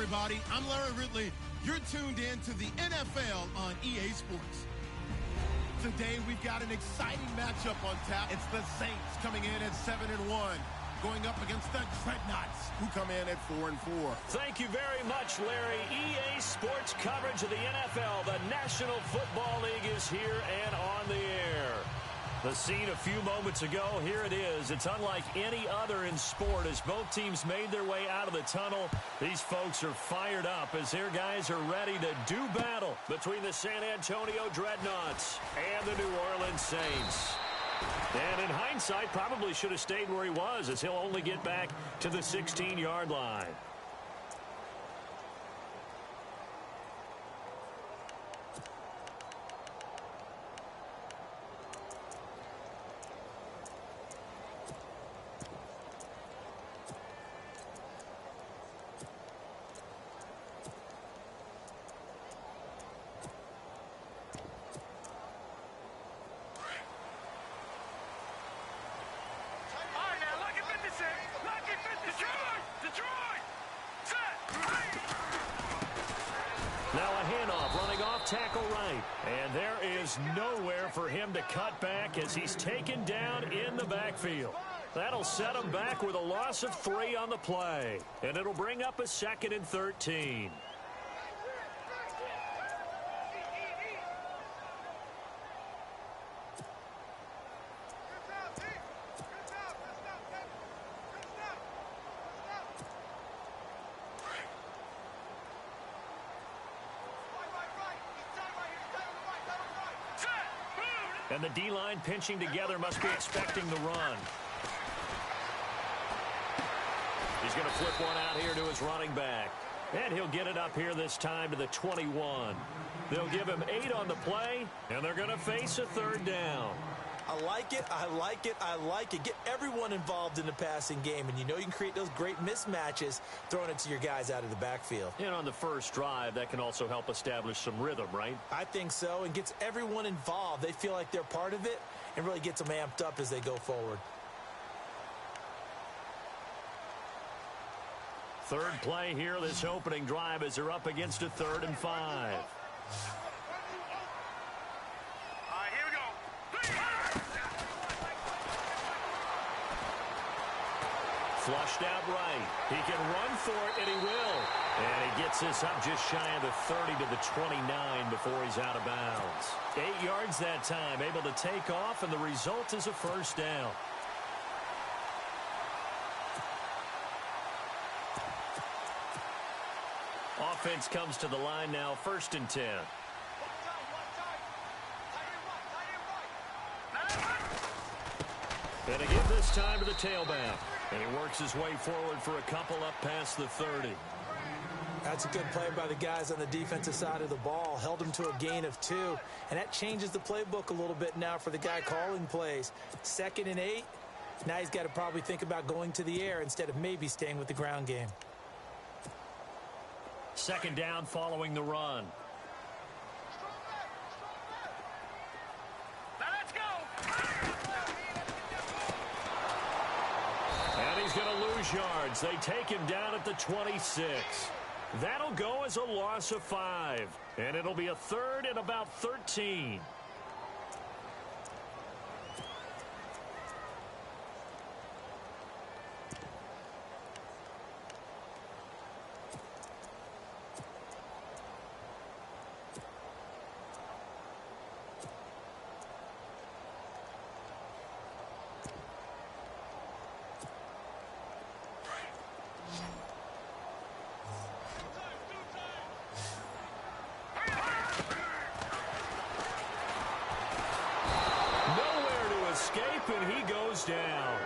everybody. I'm Larry Ridley. You're tuned in to the NFL on EA Sports. Today, we've got an exciting matchup on tap. It's the Saints coming in at 7-1, going up against the Dreadnoughts, who come in at 4-4. Thank you very much, Larry. EA Sports coverage of the NFL. The National Football League is here and on the air. The scene a few moments ago, here it is. It's unlike any other in sport as both teams made their way out of the tunnel. These folks are fired up as their guys are ready to do battle between the San Antonio Dreadnoughts and the New Orleans Saints. And in hindsight, probably should have stayed where he was as he'll only get back to the 16-yard line. Now a handoff running off tackle right. And there is nowhere for him to cut back as he's taken down in the backfield. That'll set him back with a loss of 3 on the play. And it'll bring up a 2nd and 13. And the D-line pinching together must be expecting the run. He's going to flip one out here to his running back. And he'll get it up here this time to the 21. They'll give him 8 on the play, and they're going to face a 3rd down. I like it, I like it, I like it. Get everyone involved in the passing game, and you know you can create those great mismatches throwing it to your guys out of the backfield. And on the first drive, that can also help establish some rhythm, right? I think so, and gets everyone involved. They feel like they're part of it and really gets them amped up as they go forward. Third play here, this opening drive as they're up against a 3rd and 5. Flushed out right. He can run for it, and he will. And he gets this up just shy of the 30 to the 29 before he's out of bounds. 8 yards that time, able to take off, and the result is a 1st down. Offense comes to the line now, 1st and 10. And again this time to the tailback. And he works his way forward for a couple up past the 30. That's a good play by the guys on the defensive side of the ball. Held him to a gain of 2. And that changes the playbook a little bit now for the guy calling plays. 2nd and 8. Now he's got to probably think about going to the air instead of maybe staying with the ground game. 2nd down following the run. He's going to lose yards. They take him down at the 26. That'll go as a loss of 5. And it'll be a 3rd and about 13. And he goes down.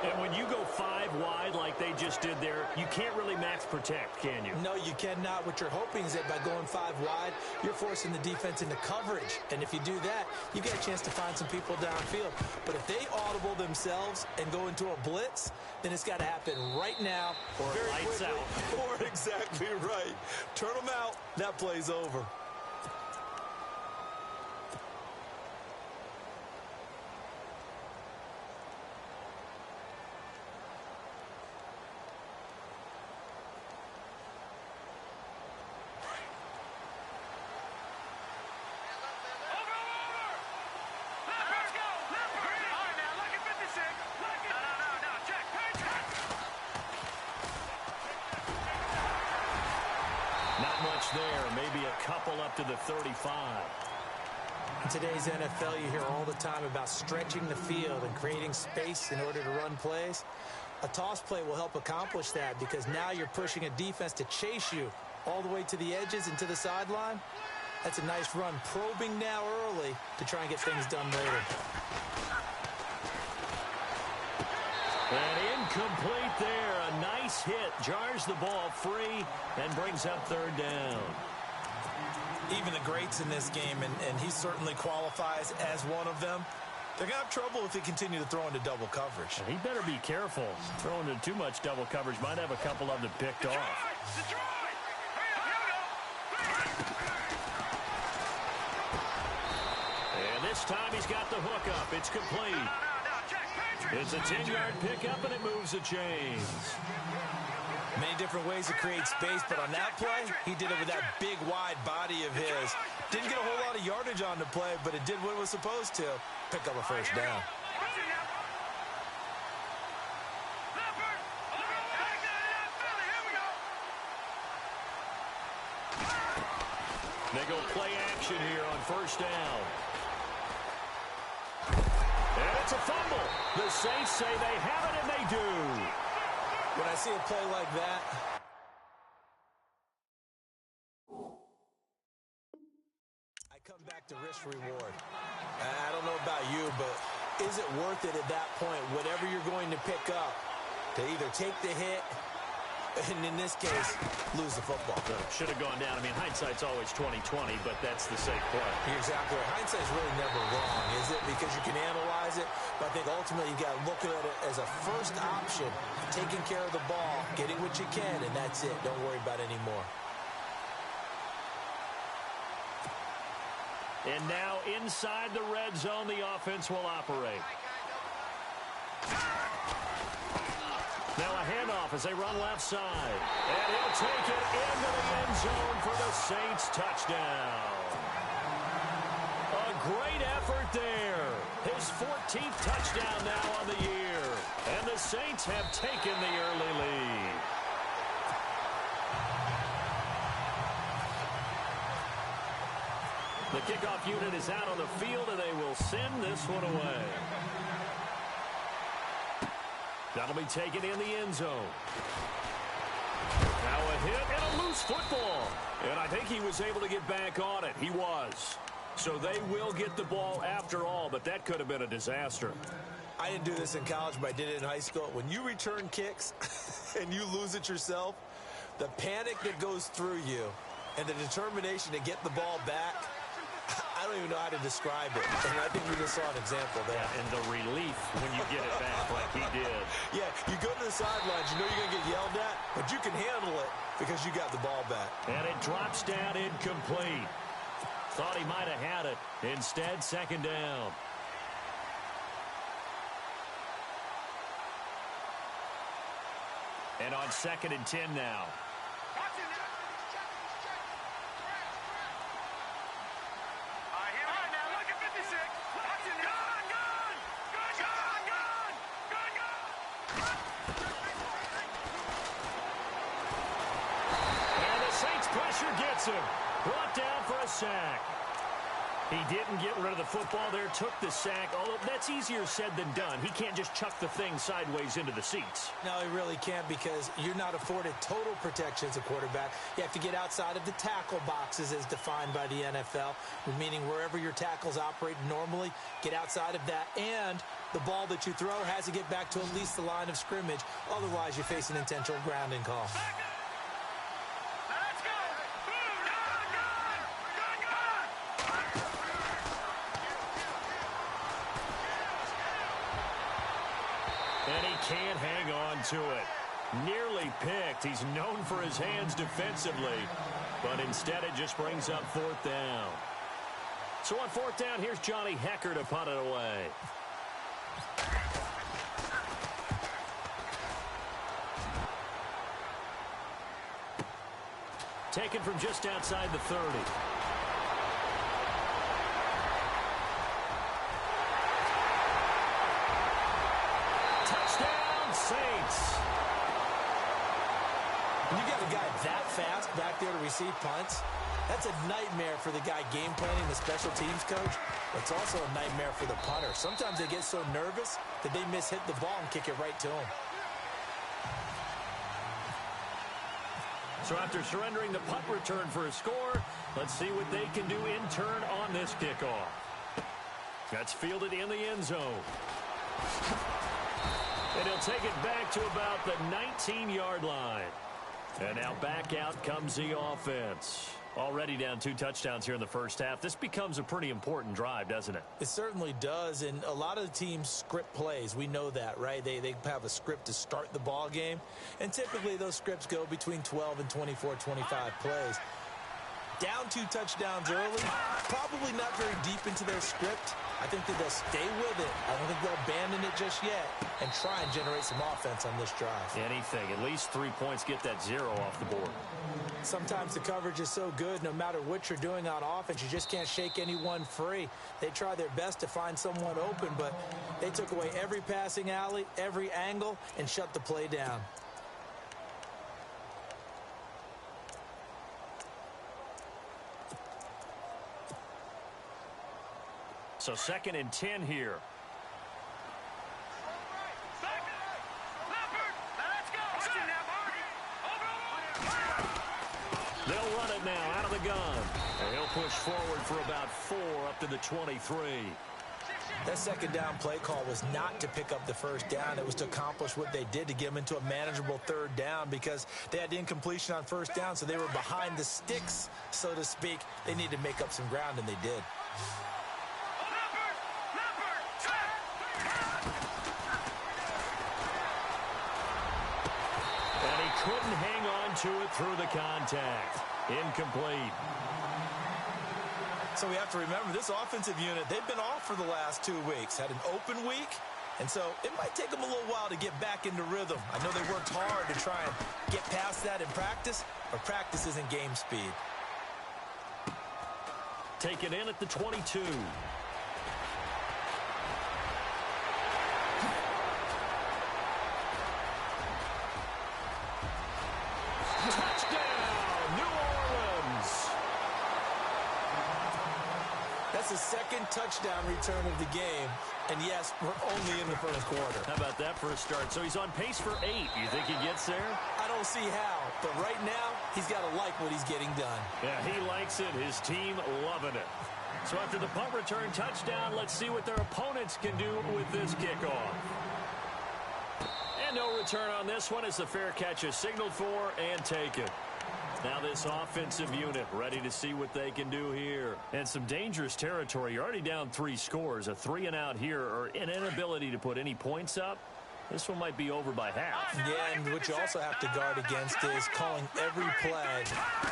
And when you go 5 wide like they just did there, you can't really max protect, can you? No, you cannot. What you're hoping is that by going 5 wide, you're forcing the defense into coverage. And if you do that, you get a chance to find some people downfield. But if they audible themselves and go into a blitz, then it's got to happen right now. Or lights out. Or exactly right. Turn them out. That play's over. Not much there. Maybe a couple up to the 35. In today's NFL, you hear all the time about stretching the field and creating space in order to run plays. A toss play will help accomplish that because now you're pushing a defense to chase you all the way to the edges and to the sideline. That's a nice run, probing now early to try and get things done later. And incomplete there. A nice hit. Jars the ball free and brings up third down. Even the greats in this game, and he certainly qualifies as one of them, they're going to have trouble if they continue to throw into double coverage. He better be careful. Throwing into too much double coverage might have a couple of them picked off. And this time he's got the hook up. It's complete. It's a 10-yard pickup, and it moves the chains. Many different ways to create space, but on that play, he did it with that big, wide body of his. Didn't get a whole lot of yardage on the play, but it did what it was supposed to. Pick up a first down. They go play action here on first down. And it's a fumble. The Saints say they have it, and they do. When I see a play like that, I come back to risk reward. I don't know about you, but is it worth it at that point, whatever you're going to pick up, to either take the hit, and in this case, lose the football? Should have gone down. I mean, hindsight's always 20/20, but that's the safe play. You're exactly right. Hindsight's really never wrong, is it? Because you can analyze it, but I think ultimately you got to look at it as a first option, taking care of the ball, getting what you can, and that's it. Don't worry about any more. And now inside the red zone, the offense will operate. Now a handoff as they run left side. And he'll take it into the end zone for the Saints touchdown. A great effort there. His 14th touchdown now on the year. And the Saints have taken the early lead. The kickoff unit is out on the field, and they will send this one away. That'll be taken in the end zone. Now a hit and a loose football. And I think he was able to get back on it. He was. So they will get the ball after all, but that could have been a disaster. I didn't do this in college, but I did it in high school. When you return kicks and you lose it yourself, the panic that goes through you and the determination to get the ball back, I don't even know how to describe it. And I think we just saw an example there. Yeah, and the relief when you get it back like he did. Yeah, you go to the sidelines, you know you're going to get yelled at, but you can handle it because you got the ball back. And it drops down incomplete. Thought he might have had it. Instead, second down. And on 2nd and 10 now. Pressure gets him. Brought down for a sack. He didn't get rid of the football there, took the sack, although that's easier said than done. He can't just chuck the thing sideways into the seats. No, he really can't because you're not afforded total protection as a quarterback. You have to get outside of the tackle boxes as defined by the NFL, meaning wherever your tackles operate normally, get outside of that. And the ball that you throw has to get back to at least the line of scrimmage. Otherwise, you face an intentional grounding call. And he can't hang on to it. Nearly picked. He's known for his hands defensively. But instead it just brings up 4th down. So on 4th down, here's Johnny Hecker to punt it away. Taken from just outside the 30. Touchdown, Saints. When you got a guy that fast back there to receive punts. That's a nightmare for the guy game planning, the special teams coach. It's also a nightmare for the punter. Sometimes they get so nervous that they hit the ball and kick it right to him. So after surrendering the punt return for a score, let's see what they can do in turn on this kickoff. That's fielded in the end zone. And he'll take it back to about the 19-yard line. And now back out comes the offense. Already down 2 touchdowns here in the first half. This becomes a pretty important drive, doesn't it? It certainly does, and a lot of the teams script plays. We know that, right? They have a script to start the ball game, and typically those scripts go between 12 and 24, 25 plays. Down 2 touchdowns early, probably not very deep into their script. I think that they'll stay with it. I don't think they'll abandon it just yet and try and generate some offense on this drive. Anything. At least 3 points, get that 0 off the board. Sometimes the coverage is so good, no matter what you're doing on offense, you just can't shake anyone free. They try their best to find someone open, but they took away every passing alley, every angle, and shut the play down. So 2nd and 10 here. They'll run it now out of the gun. And he'll push forward for about 4 up to the 23. That 2nd down play call was not to pick up the 1st down. It was to accomplish what they did, to get them into a manageable 3rd down, because they had incompletion on 1st down, so they were behind the sticks, so to speak. They needed to make up some ground, and they did. Couldn't hang on to it through the contact. Incomplete. So we have to remember, this offensive unit, they've been off for the last 2 weeks. Had an open week, and so it might take them a little while to get back into rhythm. I know they worked hard to try and get past that in practice, but practice isn't game speed. Taken in at the 22. That's the 2nd touchdown return of the game. And yes, we're only in the 1st quarter. How about that for a start? So he's on pace for 8. You think he gets there? I don't see how. But right now, he's got to like what he's getting done. Yeah, he likes it. His team loving it. So after the punt return touchdown, let's see what their opponents can do with this kickoff. And no return on this one as the fair catch is signaled for and taken. Now this offensive unit ready to see what they can do here. And some dangerous territory. You're already down 3 scores. A 3-and-out here, or an inability to put any points up. This one might be over by half. Yeah, and what you also have to guard against is calling every play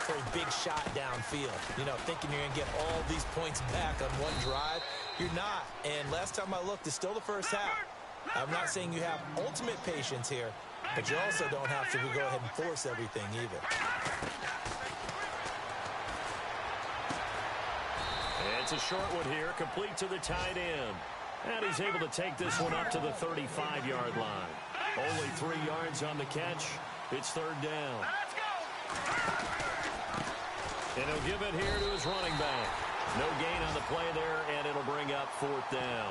for a big shot downfield. You know, thinking you're going to get all these points back on one drive. You're not. And last time I looked, it's still the first half. I'm not saying you have ultimate patience here, but you also don't have to go ahead and force everything either. It's a short one here, complete to the tight end. And he's able to take this one up to the 35-yard line. Only 3 yards on the catch. It's 3rd down. And he'll give it here to his running back. No gain on the play there, and it'll bring up 4th down.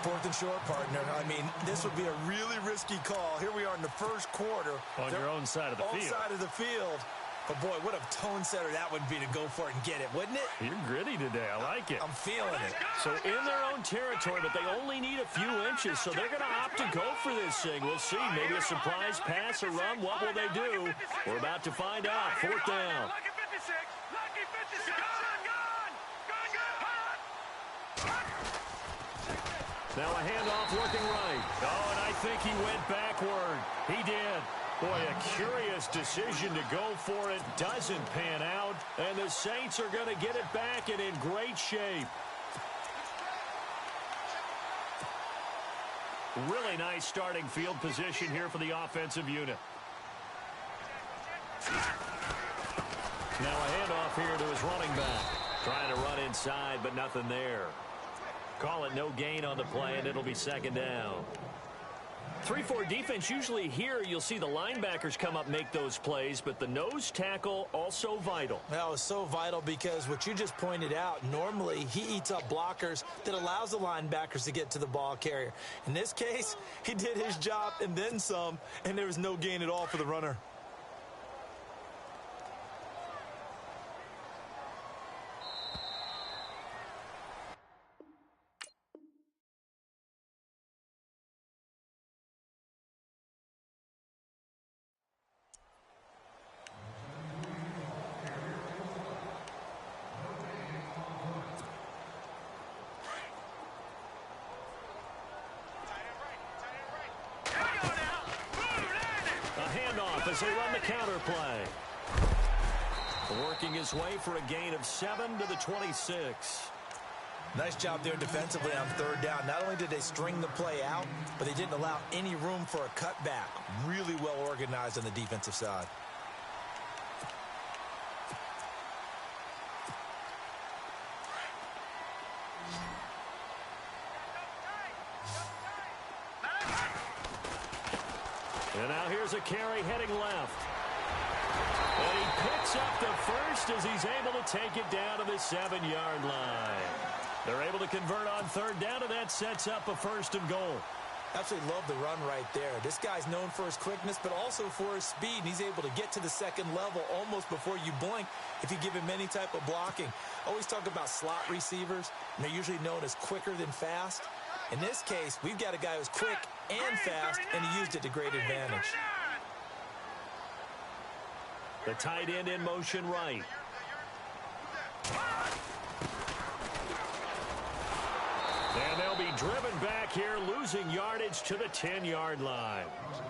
4th and short, partner. I mean, this would be a really risky call. Here we are in the 1st quarter. On your own side of the field. Own side of the field. But, boy, what a tone setter that would be to go for it and get it, wouldn't it? You're gritty today. I like it. I'm feeling it. So in their own territory, but they only need a few inches, so they're going to opt to go for this thing. We'll see. Maybe a surprise pass or run. What will they do? We're about to find out. 4th down. Now a handoff looking right. Oh, and I think he went backward. He did. Boy, a curious decision to go for it. Doesn't pan out. And the Saints are going to get it back and in great shape. Really nice starting field position here for the offensive unit. Now a handoff here to his running back. Trying to run inside, but nothing there. Call it no gain on the play, and it'll be 2nd down. 3-4 defense, usually here you'll see the linebackers come up make those plays, but the nose tackle also vital. That was so vital because what you just pointed out, normally he eats up blockers that allows the linebackers to get to the ball carrier. In this case, he did his job and then some, and there was no gain at all for the runner. As they run the counter play. Working his way for a gain of 7 to the 26. Nice job there defensively on third down. Not only did they string the play out, but they didn't allow any room for a cutback. Really well organized on the defensive side. And now here's a carry heading left. And he picks up the first as he's able to take it down to the 7-yard line. They're able to convert on third down, and that sets up a 1st and goal. Absolutely love the run right there. This guy's known for his quickness, but also for his speed. And he's able to get to the second level almost before you blink if you give him any type of blocking. Always talk about slot receivers, and they're usually known as quicker than fast. In this case, we've got a guy who's quick and fast, and he used it to great advantage. The tight end in motion right. And they'll be driven back here, losing yardage to the 10-yard line.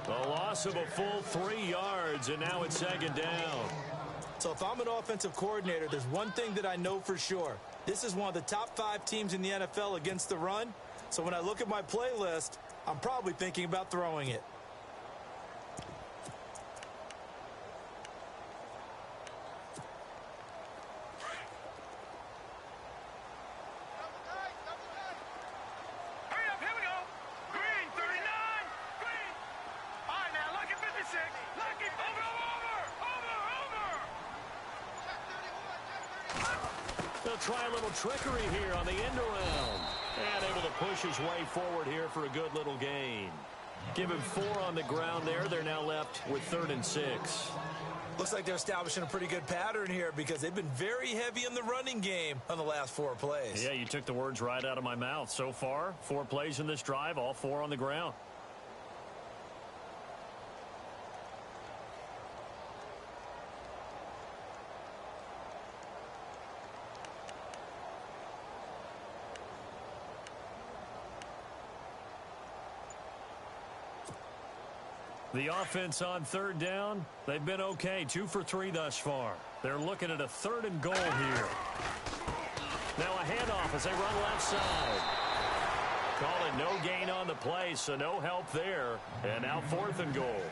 A loss of a full 3 yards, and now it's 2nd down. So if I'm an offensive coordinator, there's one thing that I know for sure. This is one of the top 5 teams in the NFL against the run. So when I look at my playlist, I'm probably thinking about throwing it. Hurry up, here we go. Green, 39. Green. All right, now, Lucky 56. Lucky, over. They'll try a little trickery here on the end around. And able to push his way forward here for a good little gain. Give him 4 on the ground there. They're now left with 3rd and 6. Looks like they're establishing a pretty good pattern here because they've been very heavy in the running game on the last 4 plays. Yeah, you took the words right out of my mouth. So far, 4 plays in this drive, all 4 on the ground. The offense on 3rd down, they've been okay. 2 for 3 thus far. They're looking at a 3rd and goal here. Now a handoff as they run left side. Call it no gain on the play, so no help there. And now 4th and goal.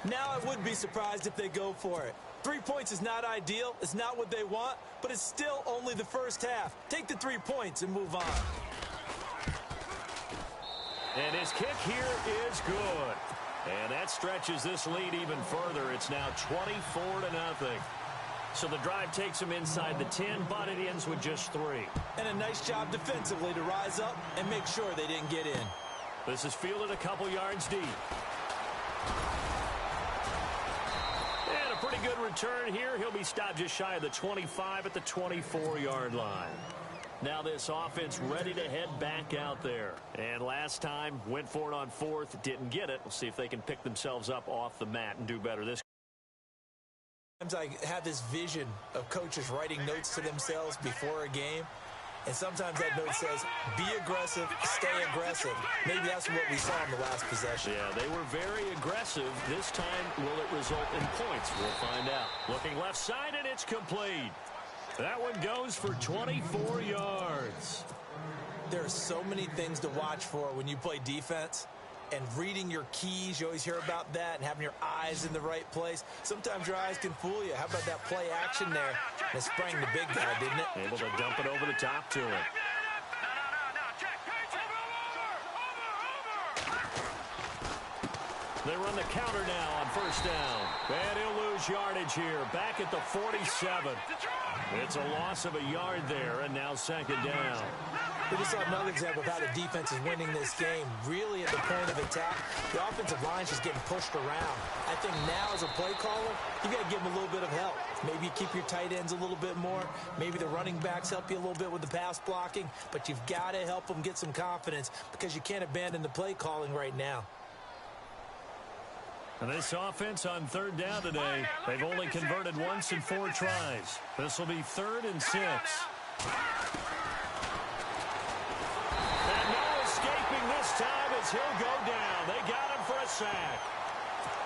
Now I would be surprised if they go for it. 3 points is not ideal. It's not what they want, but it's still only the first half. Take the 3 points and move on. And his kick here is good. And that stretches this lead even further. It's now 24-0. So the drive takes him inside the 10, but it ends with just 3. And a nice job defensively to rise up and make sure they didn't get in. This is fielded a couple yards deep. And a pretty good return here. He'll be stopped just shy of the 25 at the 24-yard line. Now this offense ready to head back out there. And last time, went for it on 4th, didn't get it. We'll see if they can pick themselves up off the mat and do better this. Sometimes I have this vision of coaches writing notes to themselves before a game. And sometimes that note says, be aggressive, stay aggressive. Maybe that's what we saw in the last possession. Yeah, they were very aggressive. This time, will it result in points? We'll find out. Looking left side, and it's complete. That one goes for 24 yards. There are so many things to watch for when you play defense. And reading your keys, you always hear about that, and having your eyes in the right place. Sometimes your eyes can fool you. How about that play action there? It sprang the big guy, didn't it? Able to dump it over the top to him. They run the counter now on first down. And he'll lose yardage here. Back at the 47. It's a loss of a yard there, and now second down. We just saw another example of how the defense is winning this game. Really at the point of attack, the offensive line is just getting pushed around. I think now as a play caller, you got to give them a little bit of help. Maybe you keep your tight ends a little bit more. Maybe the running backs help you a little bit with the pass blocking. But you've got to help them get some confidence because you can't abandon the play calling right now. And this offense on third down today, they've only converted once in 4 tries. This will be 3rd and 6. And no escaping this time as he'll go down. They got him for a sack.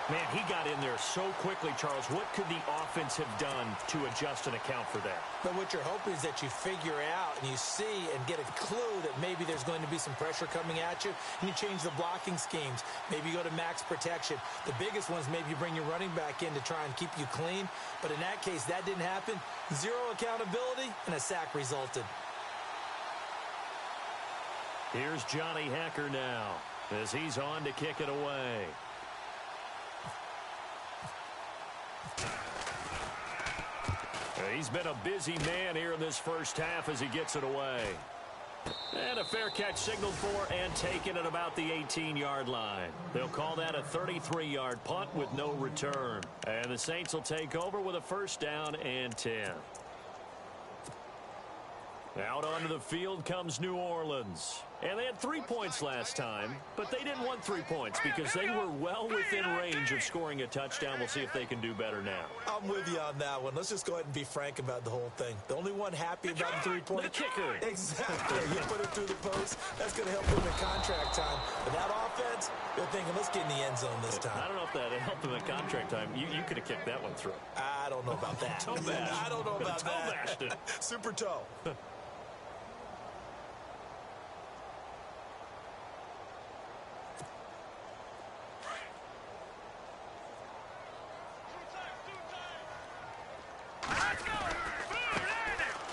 Man, he got in there so quickly, Charles. What could the offense have done to adjust and account for that? But what you're hoping is that you figure out and you see and get a clue that maybe there's going to be some pressure coming at you, and you change the blocking schemes. Maybe you go to max protection. The biggest ones, maybe you bring your running back in to try and keep you clean. But in that case, that didn't happen. 0 accountability, and a sack resulted. Here's Johnny Hacker now as he's on to kick it away. He's been a busy man here in this first half as he gets it away. And a fair catch signaled for and taken at about the 18-yard line. They'll call that a 33-yard punt with no return. And the Saints will take over with a first down and 10. Out onto the field comes New Orleans. And they had 3 points last time, but they didn't want 3 points because they were well within range of scoring a touchdown. We'll see if they can do better now. I'm with you on that one. Let's just go ahead and be frank about the whole thing. The only one happy about the 3 points. The kicker. Exactly. You put it through the post. That's going to help him in contract time. But that offense, they're thinking, let's get in the end zone this time. I don't know if that helped him in contract time. You could have kicked that one through. I don't know about that. Toe bash. I don't know about toe that. bashed it. Super toe.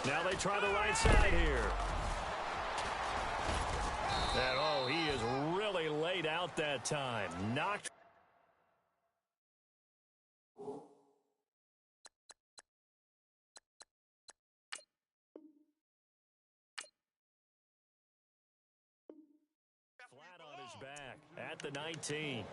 Now they try the right side here. And, oh, he is really laid out that time. Knocked. Flat on his back at the 19.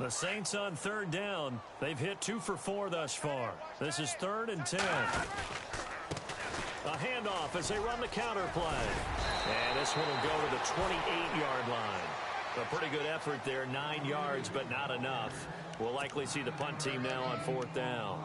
The Saints on third down. They've hit 2 for 4 thus far. This is 3rd and 10. A handoff as they run the counter play. And this one will go to the 28-yard line. A pretty good effort there, 9 yards, but not enough. We'll likely see the punt team now on 4th down.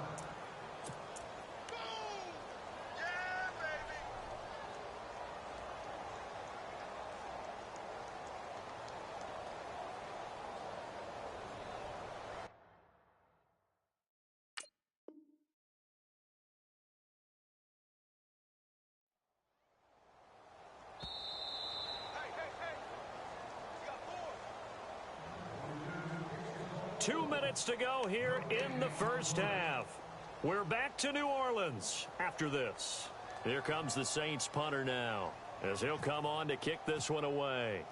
Two minutes to go here in the first half. We're back to New Orleans after this. Here comes the Saints punter now as he'll come on to kick this one away.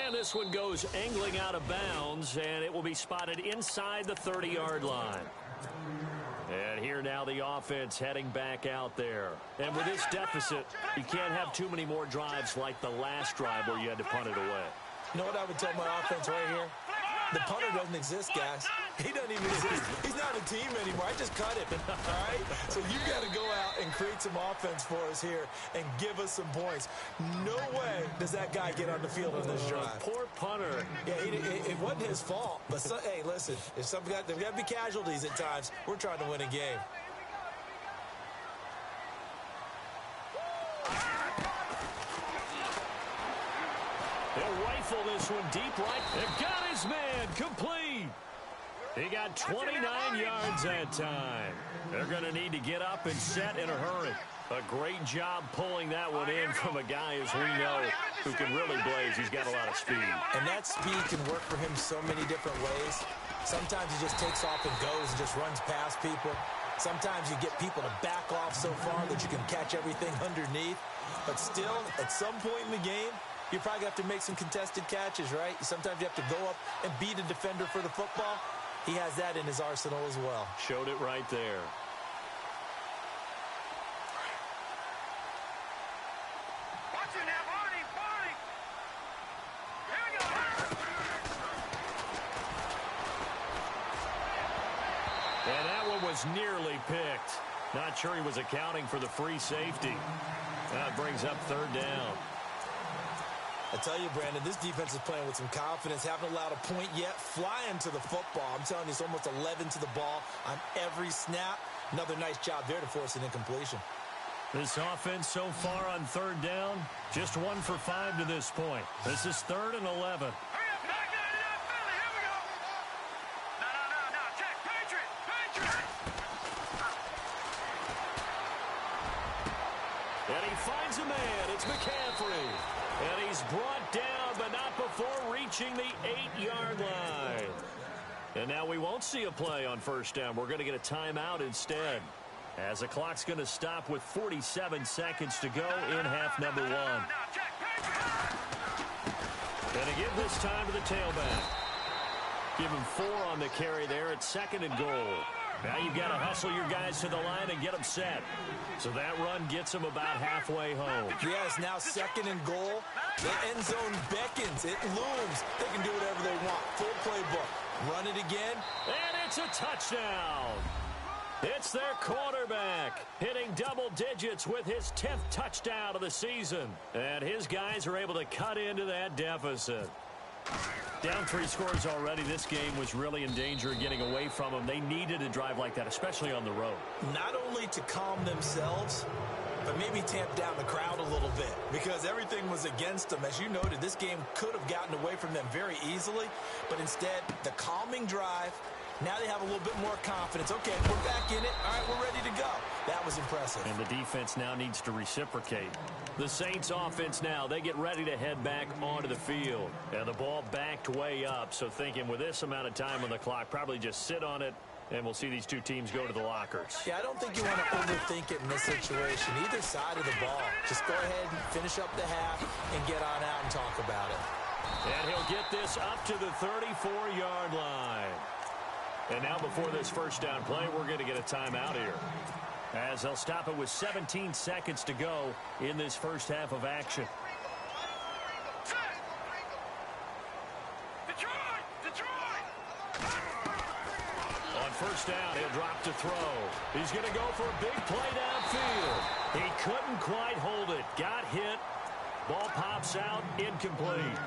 And this one goes angling out of bounds, and it will be spotted inside the 30-yard line. And here now the offense heading back out there. And with this deficit, you can't have too many more drives like the last drive where you had to punt it away. You know what I would tell my offense right here? The punter doesn't exist, guys. He doesn't even exist. He's not a team anymore. I just cut him. All right? So you got to go out and create some offense for us here and give us some points. No way does that guy get on the field on this drive. Poor punter. Yeah, it wasn't his fault. But, hey, listen, if there's got to be casualties at times. We're trying to win a game. They'll rifle this one deep right. They've got his man complete. He got 29 yards that time. They're going to need to get up and set in a hurry. A great job pulling that one in from a guy, as we know, who can really blaze. He's got a lot of speed. And that speed can work for him so many different ways. Sometimes he just takes off and goes and just runs past people. Sometimes you get people to back off so far that you can catch everything underneath. But still, at some point in the game, you probably have to make some contested catches, right? Sometimes you have to go up and beat a defender for the football. He has that in his arsenal as well. Showed it right there. Watch it now, Barney, Barney. Here we go. And that one was nearly picked. Not sure he was accounting for the free safety. That brings up third down. I tell you, Brandon, this defense is playing with some confidence. Haven't allowed a point yet. Flying to the football. I'm telling you, it's almost 11 to the ball on every snap. Another nice job there to force an incompletion. This offense so far on third down, just 1 for 5 to this point. This is 3rd and 11. Hurry up, back there, Philly. Here we go. No. Check, Patriot. And he finds a man. It's McCaffrey. And he's brought down, but not before reaching the 8-yard line. And now we won't see a play on first down. We're going to get a timeout instead, as the clock's going to stop with 47 seconds to go in half number 1. And again this time to the tailback. Give him 4 on the carry there at 2nd and goal. Now you've got to hustle your guys to the line and get them set. So that run gets them about halfway home. Yes, now 2nd and goal. The end zone beckons. It looms. They can do whatever they want. Full playbook. Run it again. And it's a touchdown. It's their quarterback hitting double digits with his 10th touchdown of the season. And his guys are able to cut into that deficit. Down 3 scores already. This game was really in danger of getting away from them. They needed a drive like that, especially on the road. Not only to calm themselves, but maybe tamp down the crowd a little bit, because everything was against them. As you noted, this game could have gotten away from them very easily, but instead, the calming drive, now they have a little bit more confidence. Okay, we're back in it. All right, we're ready to go. That was impressive. And the defense now needs to reciprocate. The Saints offense now, they get ready to head back onto the field. And the ball backed way up, so thinking with this amount of time on the clock, probably just sit on it, and we'll see these two teams go to the lockers. Yeah, I don't think you want to overthink it in this situation. Either side of the ball. Just go ahead and finish up the half and get on out and talk about it. And he'll get this up to the 34-yard line. And now before this first down play, we're going to get a timeout here, as they'll stop it with 17 seconds to go in this first half of action. Detroit! On first down, he'll drop to throw. He's going to go for a big play downfield. He couldn't quite hold it. Got hit. Ball pops out. Incomplete.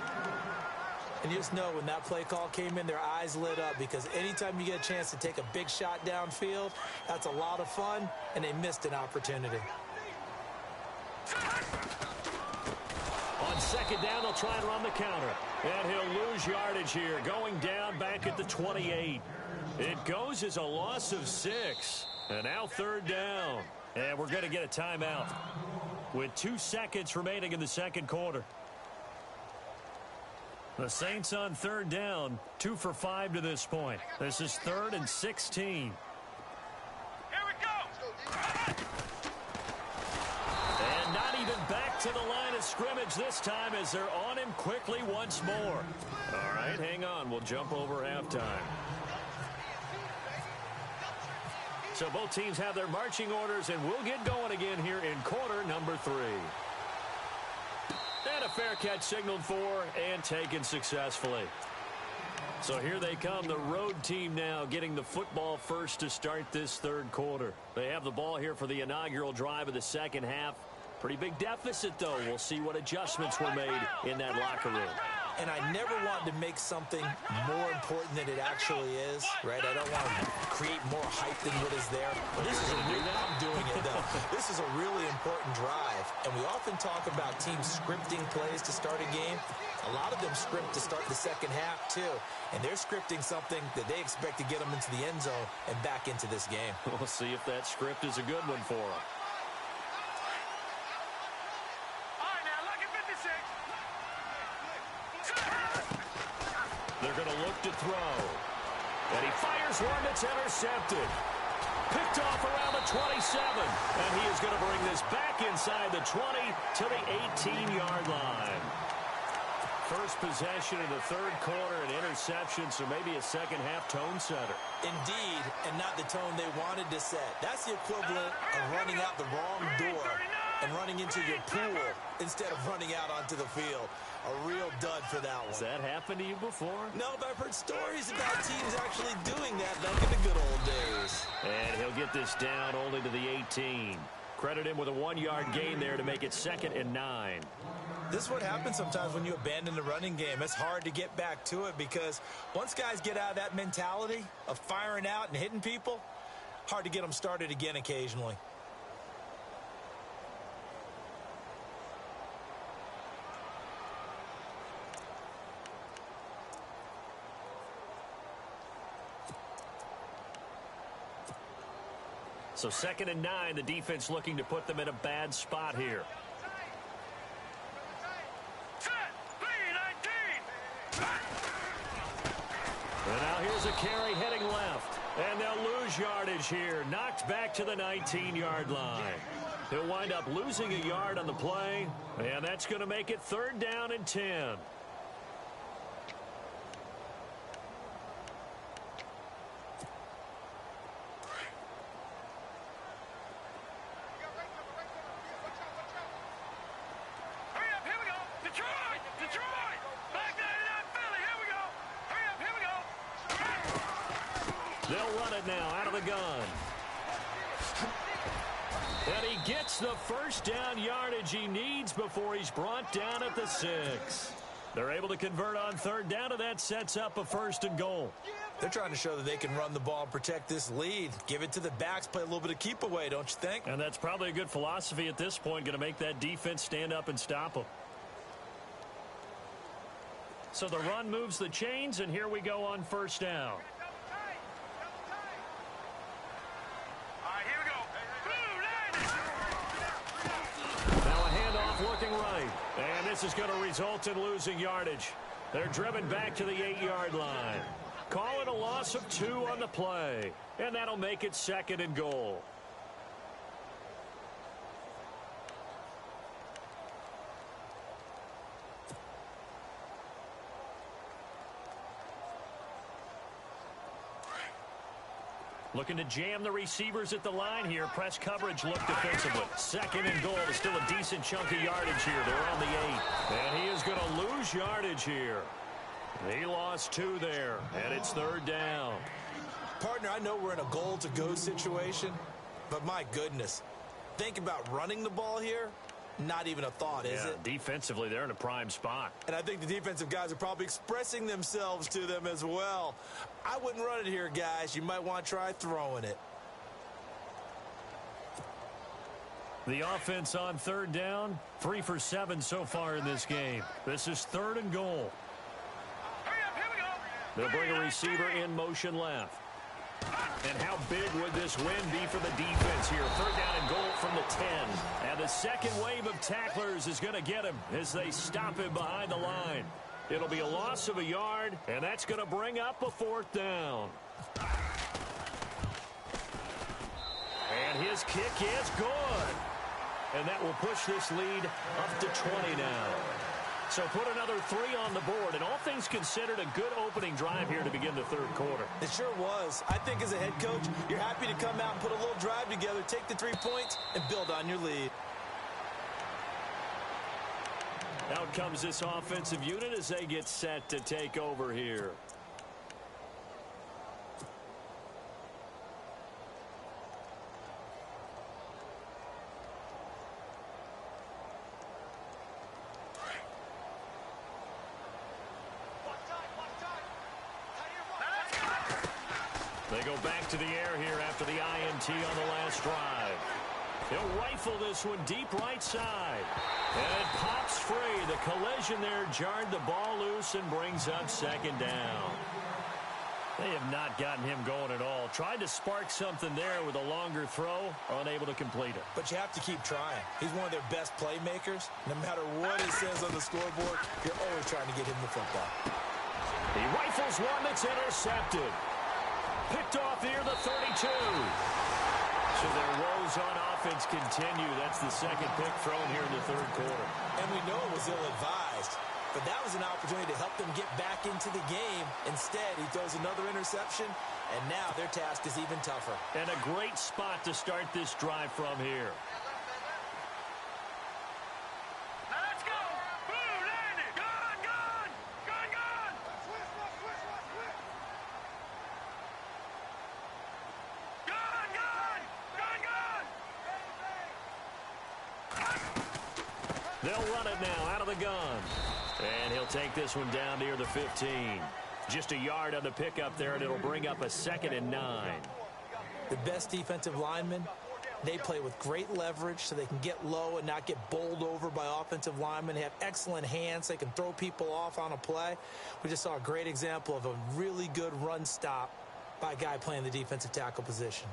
And you just know when that play call came in, their eyes lit up, because anytime you get a chance to take a big shot downfield, that's a lot of fun, and they missed an opportunity. On second down, they'll try and run the counter. And he'll lose yardage here, going down back at the 28. It goes as a loss of 6. And now third down. And we're going to get a timeout with 2 seconds remaining in the second quarter. The Saints on third down, 2 for 5 to this point. This is 3rd and 16. Here we go! And not even back to the line of scrimmage this time, as they're on him quickly once more. All right, hang on. We'll jump over halftime. So both teams have their marching orders, and we'll get going again here in quarter number 3. And a fair catch signaled for and taken successfully. So here they come, the road team now getting the football first to start this third quarter. They have the ball here for the inaugural drive of the second half. Pretty big deficit, though. We'll see what adjustments were made in that locker room. And I never wanted to make something more important than it actually is, right? I don't want to create more hype than what is there. But this is I'm doing it, though. This is a really important drive. And we often talk about teams scripting plays to start a game. A lot of them script to start the second half, too. And they're scripting something that they expect to get them into the end zone and back into this game. We'll see if that script is a good one for them. They're going to look to throw. And he fires one that's intercepted. Picked off around the 27. And he is going to bring this back inside the 20 to the 18-yard line. First possession in the third quarter, an interception, so maybe a second-half tone setter. Indeed, and not the tone they wanted to set. That's the equivalent of running out the wrong door and running into your pool instead of running out onto the field. A real dud for that one. Has that happened to you before? No, but I've heard stories about teams actually doing that back in the good old days. And he'll get this down only to the 18. Credit him with a 1-yard gain there to make it 2nd and 9. This is what happens sometimes when you abandon the running game. It's hard to get back to it because once guys get out of that mentality of firing out and hitting people, hard to get them started again occasionally. So 2nd and 9, the defense looking to put them in a bad spot here. And now here's a carry heading left. And they'll lose yardage here. Knocked back to the 19-yard line. He'll wind up losing a yard on the play. And that's going to make it 3rd down and 10. They'll run it now out of the gun. And he gets the first down yardage he needs before he's brought down at the 6. They're able to convert on 3rd down, and that sets up a 1st and goal. They're trying to show that they can run the ball and protect this lead. Give it to the backs, play a little bit of keep away, don't you think? And that's probably a good philosophy at this point, going to make that defense stand up and stop them. So the run moves the chains, and here we go on 1st down. Looking right, and this is going to result in losing yardage. They're driven back to the 8-yard line. Call it a loss of 2 on the play, and that'll make it 2nd and goal. Looking to jam the receivers at the line here. Press coverage look defensively. 2nd and goal. Still a decent chunk of yardage here. They're on the 8. And he is going to lose yardage here. He lost 2 there. And it's 3rd down. Partner, I know we're in a goal-to-go situation, but my goodness. Think about running the ball here. Not even a thought, is it? Defensively, they're in a prime spot. And I think the defensive guys are probably expressing themselves to them as well. I wouldn't run it here, guys. You might want to try throwing it. The offense on 3rd down, 3 for 7 so far in this game. This is 3rd and goal. They'll bring a receiver in motion left. And how big would this win be for the defense here? 3rd down and goal from the 10. And the second wave of tacklers is going to get him as they stop him behind the line. It'll be a loss of a yard, and that's going to bring up a 4th down. And his kick is good. And that will push this lead up to 20 now. So put another 3 on the board, and all things considered, a good opening drive here to begin the 3rd quarter. It sure was. I think as a head coach, you're happy to come out and put a little drive together, take the 3 points, and build on your lead. Out comes this offensive unit as they get set to take over here. They go back to the air here after the INT on the last drive. He'll rifle this one deep right side. And it pops free. The collision there jarred the ball loose and brings up 2nd down. They have not gotten him going at all. Tried to spark something there with a longer throw, unable to complete it. But you have to keep trying. He's one of their best playmakers. No matter what it says on the scoreboard, you're always trying to get him the football. He rifles one that's intercepted. Picked off near the 32. So their woes on offense continue. That's the second pick thrown here in the third quarter. And we know it was ill-advised, but that was an opportunity to help them get back into the game. Instead, he throws another interception, and now their task is even tougher. And a great spot to start this drive from here. Now let's go. Boom, landed. Gone, gone. Gone, gone. Gone, gone. Gone, gone. They'll run it now out of the gun. And he'll take this one down near the 15. Just a yard on the pickup there, and it'll bring up a 2nd and 9. The best defensive linemen, they play with great leverage so they can get low and not get bowled over by offensive linemen. They have excellent hands. They can throw people off on a play. We just saw a great example of a really good run stop by a guy playing the defensive tackle position.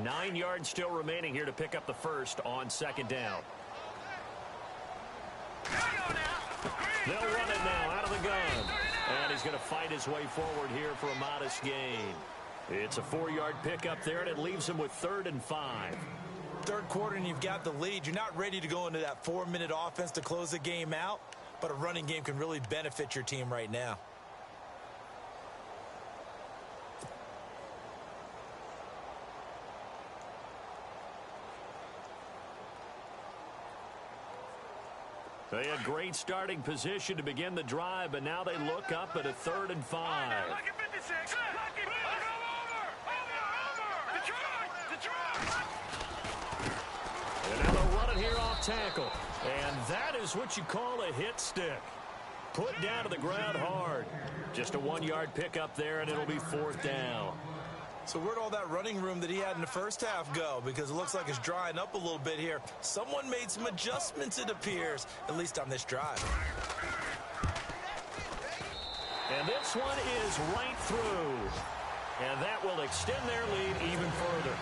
Nine yards still remaining here to pick up the first on 2nd down. They'll run it now out of the gun. And he's going to fight his way forward here for a modest gain. It's a 4-yard pickup there, and it leaves him with 3rd and 5. Third quarter, and you've got the lead. You're not ready to go into that 4-minute offense to close the game out, but a running game can really benefit your team right now. They had great starting position to begin the drive, but now they look up at a 3rd and 5. Lucky 56. Lucky. Over. Detroit. And now they'll run it here off tackle. And that is what you call a hit stick. Put down to the ground hard. Just a 1-yard pickup there, and it'll be 4th down. So where'd all that running room that he had in the first half go? Because it looks like it's drying up a little bit here. Someone made some adjustments, it appears, at least on this drive. And this one is right through. And that will extend their lead even further.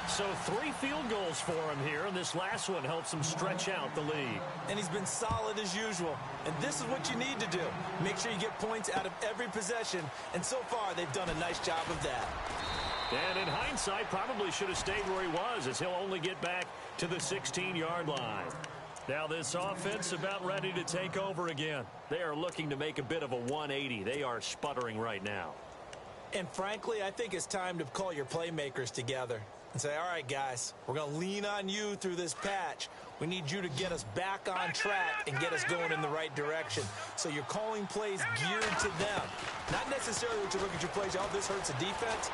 So 3 field goals for him here, and this last one helps him stretch out the lead. And he's been solid as usual. And this is what you need to do. Make sure you get points out of every possession. And so far, they've done a nice job of that. And in hindsight, probably should have stayed where he was, as he'll only get back to the 16-yard line. Now this offense about ready to take over again. They are looking to make a bit of a 180. They are sputtering right now. And frankly, I think it's time to call your playmakers together and say, all right, guys, we're going to lean on you through this patch. We need you to get us back on track and get us going in the right direction. So you're calling plays geared to them. Not necessarily what you look at your plays, oh, this hurts the defense.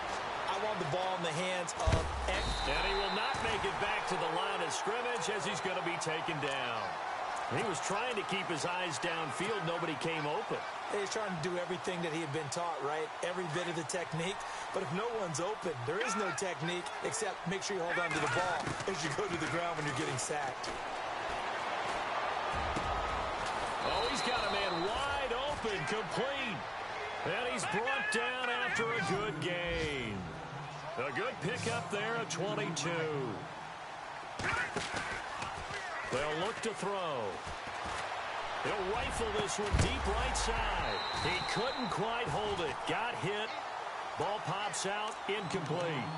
I want the ball in the hands of X. And he will not make it back to the line of scrimmage as he's going to be taken down. He was trying to keep his eyes downfield. Nobody came open. He's trying to do everything that he had been taught, right? Every bit of the technique. But if no one's open, there is no technique except make sure you hold on to the ball as you go to the ground when you're getting sacked. Oh, he's got a man wide open, complete. And he's brought down after a good gain. A good pickup there at 22. They'll look to throw. He'll rifle this one deep right side. He couldn't quite hold it. Got hit. Ball pops out, incomplete.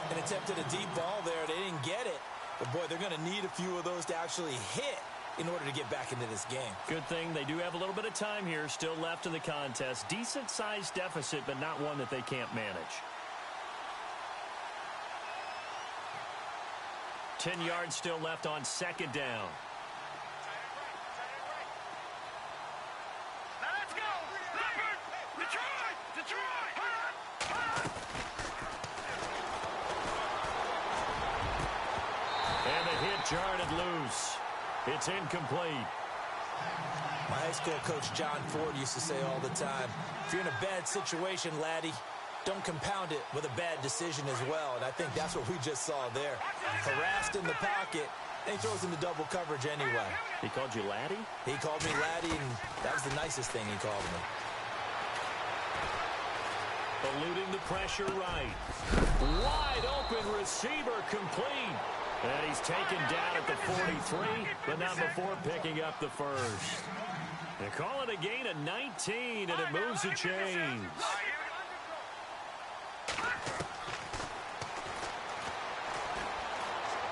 And attempted a deep ball there. They didn't get it. But, boy, they're going to need a few of those to actually hit in order to get back into this game. Good thing they do have a little bit of time here still left in the contest. Decent-sized deficit, but not one that they can't manage. 10 yards still left on 2nd down. Let's go. Leopard. Detroit. And the hit jarred it loose. It's incomplete. My high school coach, John Ford, used to say all the time, if you're in a bad situation, laddie, don't compound it with a bad decision as well. And I think that's what we just saw there. Harassed in the pocket, and he throws into double coverage anyway. He called you laddie? He called me laddie, and that was the nicest thing he called me. Eluding the pressure right. Wide open receiver complete. And he's taken down at the 43, but not before picking up the first. They call it a gain of 19, and it moves the chains.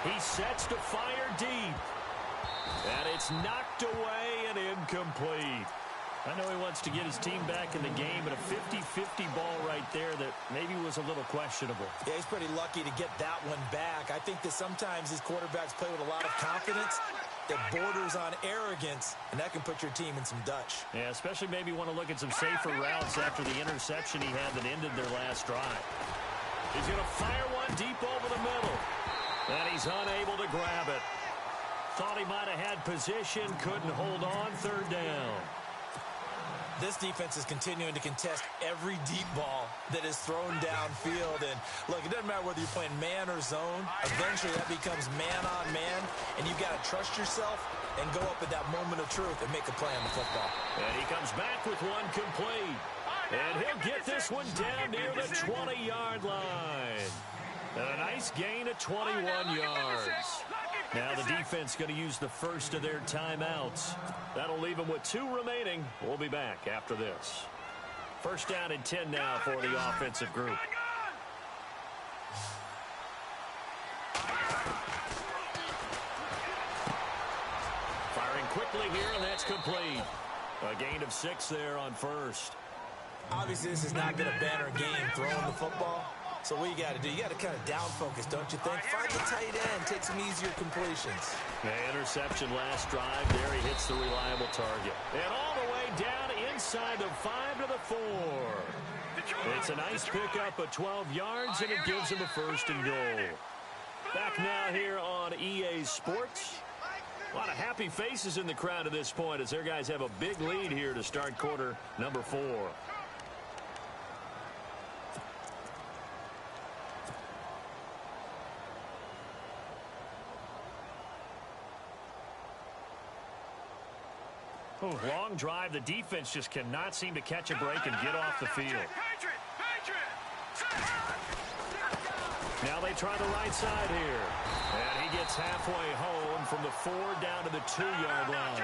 He sets to fire deep. And it's knocked away and incomplete. I know he wants to get his team back in the game, but a 50-50 ball right there that maybe was a little questionable. Yeah, he's pretty lucky to get that one back. I think that sometimes these quarterbacks play with a lot of confidence that borders on arrogance, and that can put your team in some Dutch. Yeah, especially maybe want to look at some safer routes after the interception he had that ended their last drive. He's going to fire one deep over the middle, and he's unable to grab it. Thought he might have had position, couldn't hold on, third down. This defense is continuing to contest every deep ball that is thrown downfield. And, look, it doesn't matter whether you're playing man or zone. Eventually, that becomes man-on-man, and you've got to trust yourself and go up at that moment of truth and make a play on the football. And he comes back with one complete. And he'll get this one down near the 20-yard line. And a nice gain of 21 yards. Now the defense going to use the first of their timeouts. That'll leave them with 2 remaining. We'll be back after this. First down and 10 now for the offensive group. Firing quickly here, and that's complete. A gain of 6 there on first. Obviously, this has not been a banner game throwing the football. So what you got to do, you got to kind of down focus, don't you think? Find the tight end, take some easier completions. The interception last drive. There he hits the reliable target. And all the way down inside the 5 to the 4. It's a nice pickup of 12 yards, and it gives him a first and goal. Back now here on EA Sports. A lot of happy faces in the crowd at this point as their guys have a big lead here to start quarter number 4. Long drive. The defense just cannot seem to catch a break and get off the field. Now they try the right side here. And he gets halfway home from the 4 down to the 2-yard line.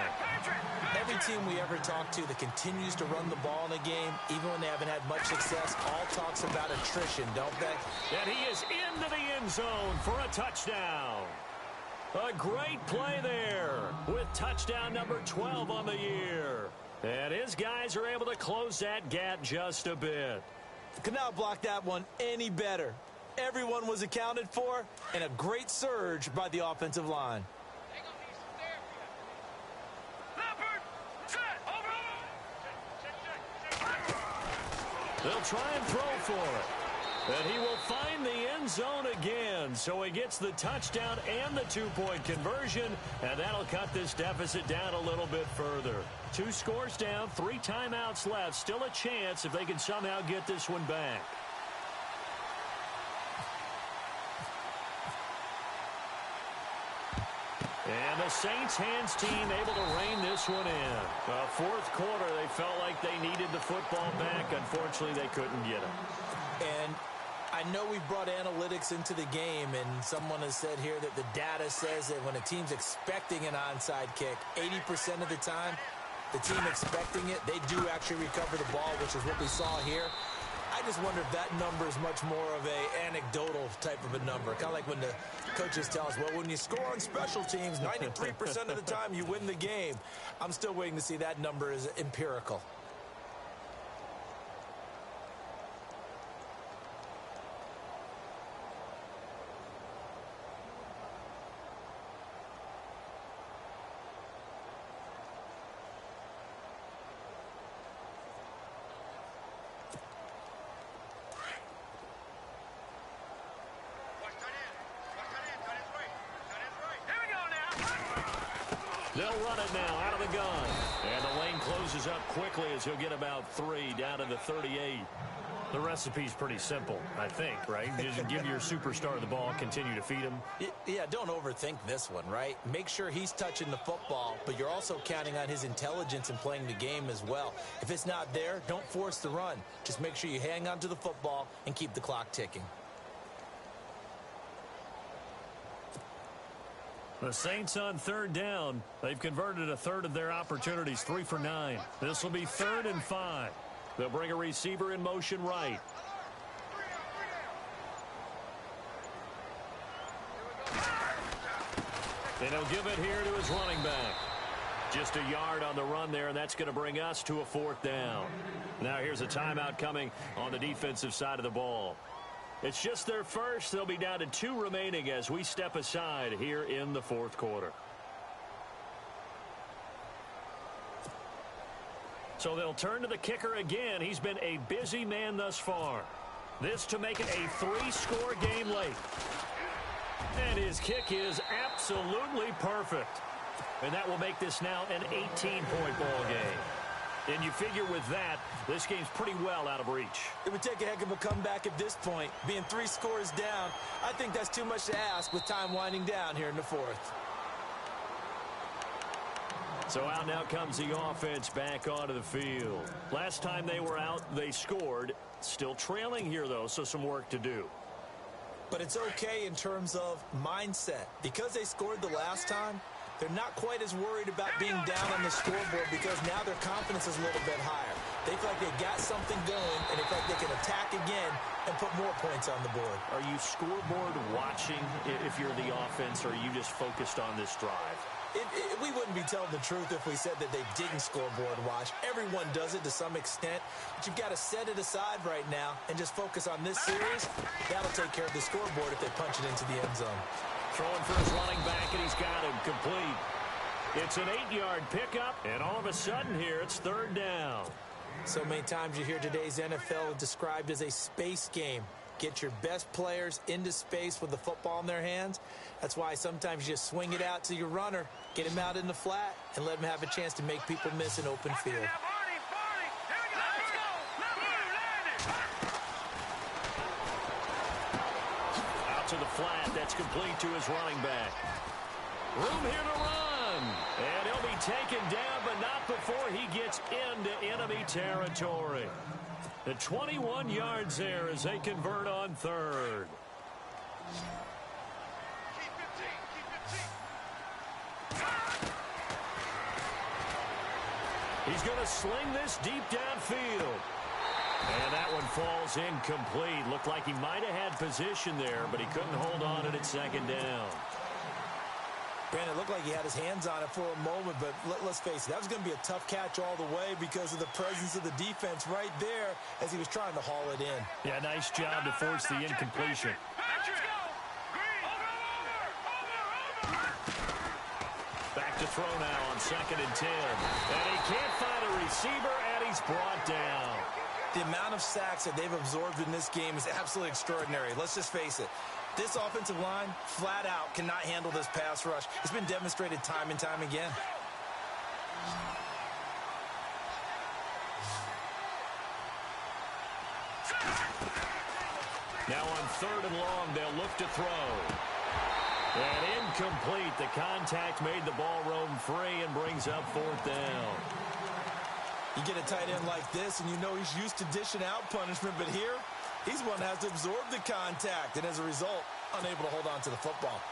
Every team we ever talk to that continues to run the ball in a game, even when they haven't had much success, all talks about attrition, don't they? And he is into the end zone for a touchdown. A great play there with touchdown number 12 on the year. And his guys are able to close that gap just a bit. Could not block that one any better. Everyone was accounted for, and a great surge by the offensive line. They'll try and throw for it. And he will find the end zone again. So he gets the touchdown and the 2-point conversion. And that'll cut this deficit down a little bit further. 2 scores down, 3 timeouts left. Still a chance if they can somehow get this one back. And the Saints hands team able to rein this one in. Fourth quarter, they felt like they needed the football back. Unfortunately, they couldn't get it. And I know we brought analytics into the game, and someone has said here that the data says that when a team's expecting an onside kick, 80% of the time, the team expecting it, they do actually recover the ball, which is what we saw here. I just wonder if that number is much more of a anecdotal type of a number. Kind of like when the coaches tell us, well, when you score on special teams, 93% of the time you win the game. I'm still waiting to see that number is empirical. They'll run it now out of the gun. And the lane closes up quickly as he'll get about 3 down to the 38. The recipe's pretty simple, I think, right? You just give your superstar the ball, continue to feed him. Yeah, don't overthink this one, right? Make sure he's touching the football, but you're also counting on his intelligence in playing the game as well. If it's not there, don't force the run. Just make sure you hang on to the football and keep the clock ticking. The Saints on third down. They've converted a third of their opportunities, 3 for 9. This will be 3rd and 5. They'll bring a receiver in motion right. And he'll give it here to his running back. Just a yard on the run there, and that's going to bring us to a 4th down. Now here's a timeout coming on the defensive side of the ball. It's just their first. They'll be down to 2 remaining as we step aside here in the 4th quarter. So they'll turn to the kicker again. He's been a busy man thus far. This to make it a 3-score game late. And his kick is absolutely perfect. And that will make this now an 18-point ball game. And you figure with that, this game's pretty well out of reach. It would take a heck of a comeback at this point. Being 3 scores down, I think that's too much to ask with time winding down here in the 4th. So out now comes the offense back onto the field. Last time they were out, they scored. Still trailing here, though, so some work to do. But it's okay in terms of mindset. Because they scored the last time, they're not quite as worried about being down on the scoreboard because now their confidence is a little bit higher. They feel like they got something going, and they feel like they can attack again and put more points on the board. Are you scoreboard watching if you're the offense, or are you just focused on this drive? We wouldn't be telling the truth if we said that they didn't scoreboard watch. Everyone does it to some extent, but you've got to set it aside right now and just focus on this series. That'll take care of the scoreboard if they punch it into the end zone. Throwing for his running back, and he's got him complete. It's an 8-yard pickup, and all of a sudden here, it's 3rd down. So many times you hear today's NFL described as a space game. Get your best players into space with the football in their hands. That's why sometimes you just swing it out to your runner, get him out in the flat, and let him have a chance to make people miss an open field. Out to the flat. That's complete to his running back. Room here to run. And he'll be taken down, but not before he gets into enemy territory. The 21 yards there as they convert on 3rd. He's going to sling this deep downfield. And that one falls incomplete. Looked like he might have had position there, but he couldn't hold on at 2nd down. Brandon, it looked like he had his hands on it for a moment, but let's face it, that was going to be a tough catch all the way because of the presence of the defense right there as he was trying to haul it in. Yeah, nice job to force the incompletion. Back to throw now on 2nd and 10. And he can't find a receiver, and he's brought down. The amount of sacks that they've absorbed in this game is absolutely extraordinary. Let's just face it. This offensive line, flat out, cannot handle this pass rush. It's been demonstrated time and time again. Now on 3rd and long, they'll look to throw. And incomplete. The contact made the ball roam free and brings up 4th down. You get a tight end like this, and you know he's used to dishing out punishment, but here, he's one that has to absorb the contact, and as a result, unable to hold on to the football.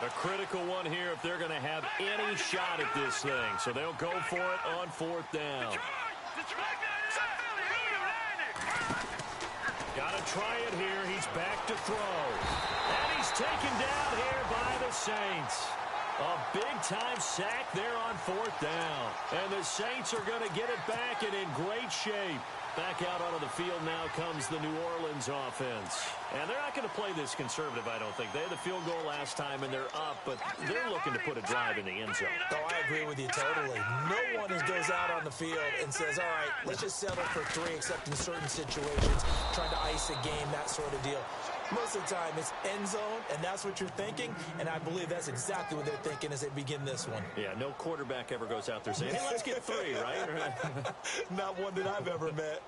A critical one here if they're going to have any shot at this thing. So they'll go for it on 4th down. Got to try it here. He's back to throw. And he's taken down here by the Saints. A big-time sack there on 4th down. And the Saints are going to get it back and in great shape. Back out onto the field now comes the New Orleans offense. And they're not going to play this conservative, I don't think. They had the field goal last time, and they're up, but they're looking to put a drive in the end zone. Oh, I agree with you totally. No one goes out on the field and says, all right, let's just settle for 3, except in certain situations, trying to ice a game, that sort of deal. Most of the time, it's end zone, and that's what you're thinking, and I believe that's exactly what they're thinking as they begin this one. Yeah, no quarterback ever goes out there saying, hey, let's get 3, right? Not one that I've ever met.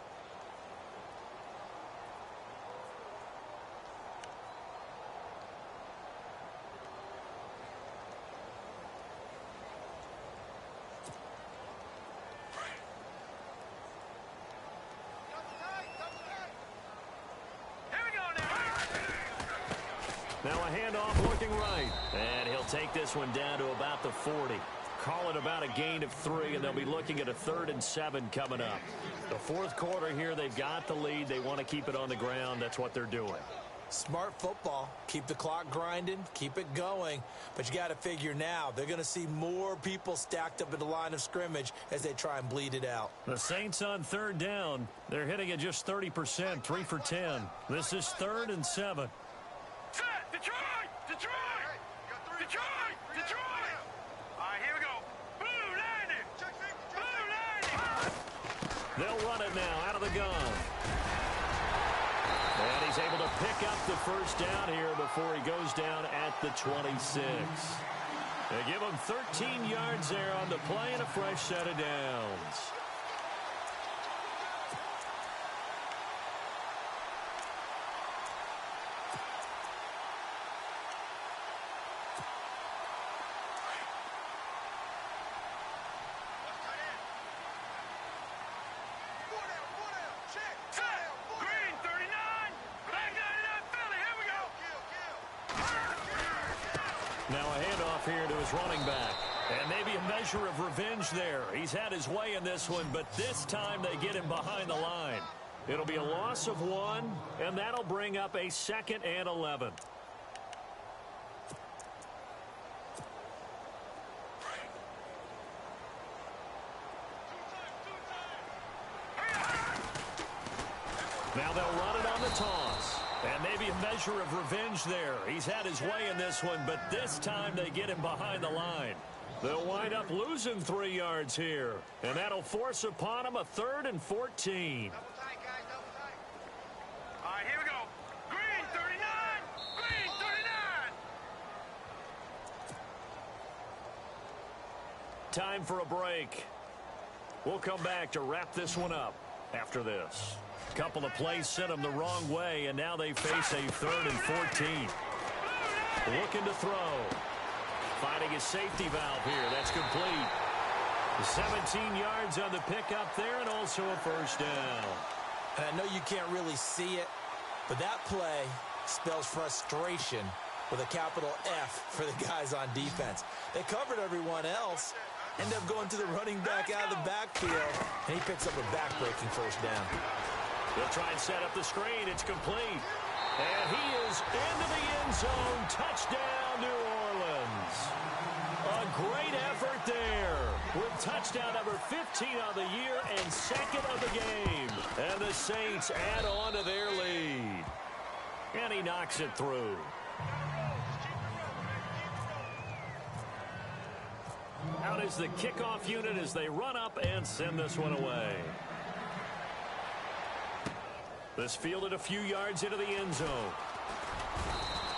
Now a handoff looking right. And he'll take this one down to about the 40. Call it about a gain of 3, and they'll be looking at a 3rd and 7 coming up. The fourth quarter here, they've got the lead. They want to keep it on the ground. That's what they're doing. Smart football. Keep the clock grinding. Keep it going. But you got to figure now, they're going to see more people stacked up at the line of scrimmage as they try and bleed it out. The Saints on 3rd down. They're hitting at just 30%, 3 for 10. This is 3rd and 7. Set! Detroit! Detroit! Detroit! Detroit! All right, here we go. Blue landing! Blue landing! They'll run it now out of the gun. And he's able to pick up the first down here before he goes down at the 26. They give him 13 yards there on the play and a fresh set of downs. Now a handoff here to his running back. And maybe a measure of revenge there. He's had his way in this one, but this time they get him behind the line. It'll be a loss of 1, and that'll bring up a 2nd and 11. Now they'll run it on the toss. And maybe a measure of revenge there. He's had his way in this one, but this time they get him behind the line. They'll wind up losing 3 yards here. And that'll force upon him a 3rd and 14. Double tight, guys, double tight. All right, here we go. Green 39! Green 39! Time for a break. We'll come back to wrap this one up after this. Couple of plays sent them the wrong way, and now they face a 3rd and 14. Looking to throw. Finding his safety valve here. That's complete. 17 yards on the pickup there, and also a first down. And I know you can't really see it, but that play spells frustration with a capital F for the guys on defense. They covered everyone else, end up going to the running back out of the backfield, and he picks up a back-breaking first down. They'll try and set up the screen. It's complete. And he is into the end zone. Touchdown, New Orleans. A great effort there with touchdown number 15 on the year and 2nd of the game. And the Saints add on to their lead. And he knocks it through. Out is the kickoff unit as they run up and send this one away. This fielded a few yards into the end zone.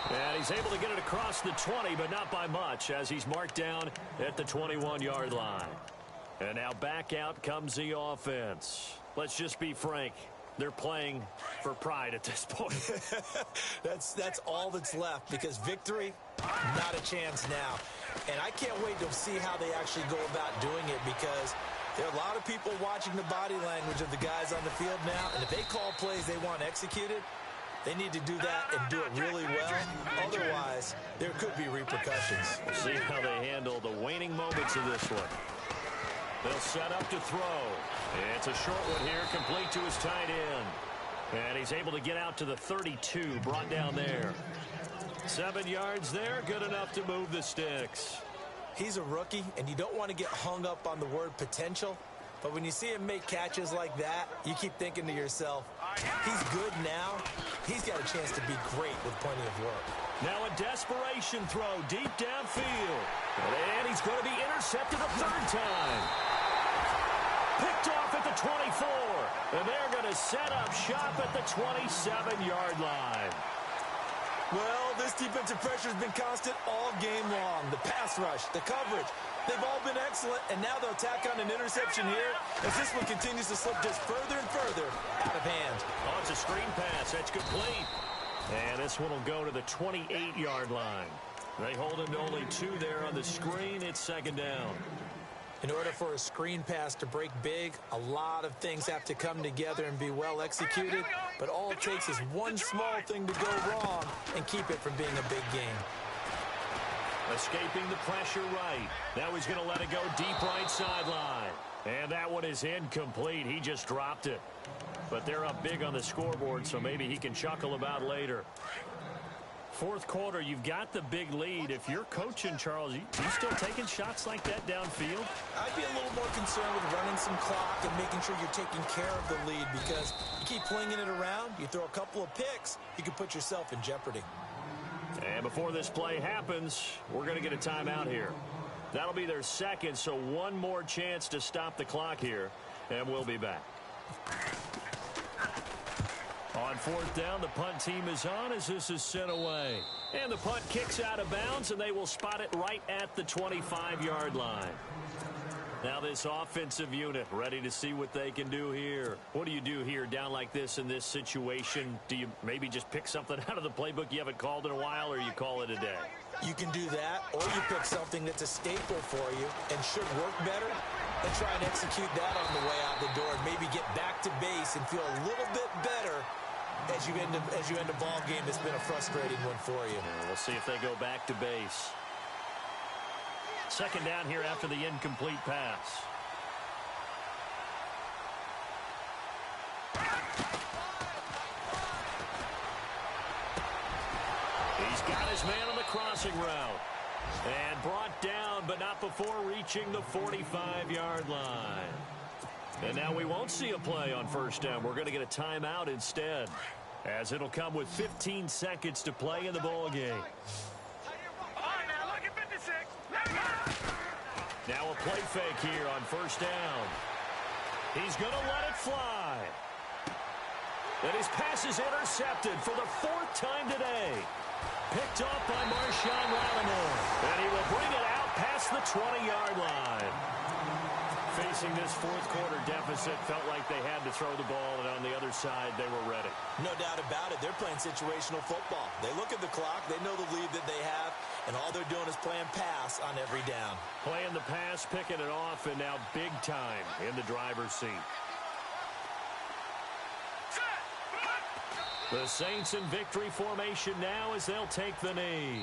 And he's able to get it across the 20, but not by much, as he's marked down at the 21-yard line. And now back out comes the offense. Let's just be frank. They're playing for pride at this point. That's all that's left, because victory, not a chance now. And I can't wait to see how they actually go about doing it, because there are a lot of people watching the body language of the guys on the field now, and if they call plays they want executed, they need to do that and do it really well. Otherwise, there could be repercussions. We'll see how they handle the waning moments of this one. They'll set up to throw. It's a short one here, complete to his tight end. And he's able to get out to the 32, brought down there. 7 yards there, good enough to move the sticks. He's a rookie, and you don't want to get hung up on the word potential. But when you see him make catches like that, you keep thinking to yourself, he's good now. He's got a chance to be great with plenty of work. Now a desperation throw deep downfield. And he's going to be intercepted a 3rd time. Picked off at the 24. And they're going to set up shop at the 27-yard line. Well, this defensive pressure has been constant all game long. The pass rush, the coverage, they've all been excellent, and now they'll tack on an interception here as this one continues to slip just further and further out of hand. Oh, it's a screen pass. That's complete. And this one will go to the 28-yard line. They hold him to only 2 there on the screen. It's 2nd down. In order for a screen pass to break big, a lot of things have to come together and be well executed, but all it takes is one small thing to go wrong and keep it from being a big game. Escaping the pressure right. Now he's going to let it go deep right sideline. And that one is incomplete. He just dropped it. But they're up big on the scoreboard, so maybe he can chuckle about later. Fourth quarter, you've got the big lead. If you're coaching, Charles, you still taking shots like that downfield? I'd be a little more concerned with running some clock and making sure you're taking care of the lead, because you keep flinging it around, you throw a couple of picks, you can put yourself in jeopardy. And before this play happens, we're going to get a timeout here. That'll be their second, so one more chance to stop the clock here, and we'll be back. On fourth down, the punt team is on as this is sent away. And the punt kicks out of bounds, and they will spot it right at the 25-yard line. Now this offensive unit ready to see what they can do here. What do you do here down like this in this situation? Do you maybe just pick something out of the playbook you haven't called in a while, or you call it a day? You can do that, or you pick something that's a staple for you and should work better and try and execute that on the way out the door and maybe get back to base and feel a little bit better as you end a ball game that's been a frustrating one for you. Yeah, we'll see if they go back to base. Second down here after the incomplete pass. He's got his man on the crossing route. And brought down, but not before reaching the 45-yard line. And now we won't see a play on first down. We're going to get a timeout instead, as it'll come with 15 seconds to play in the ball game. Now a play fake here on first down. He's going to let it fly. And his pass is intercepted for the fourth time today. Picked off by Marshawn Lattimore. And he will bring it out past the 20-yard line. Facing this fourth quarter deficit, felt like they had to throw the ball, and on the other side, they were ready. No doubt about it. They're playing situational football. They look at the clock. They know the lead that they have, and all they're doing is playing pass on every down. Playing the pass, picking it off, and now big time in the driver's seat. The Saints in victory formation now as they'll take the knee.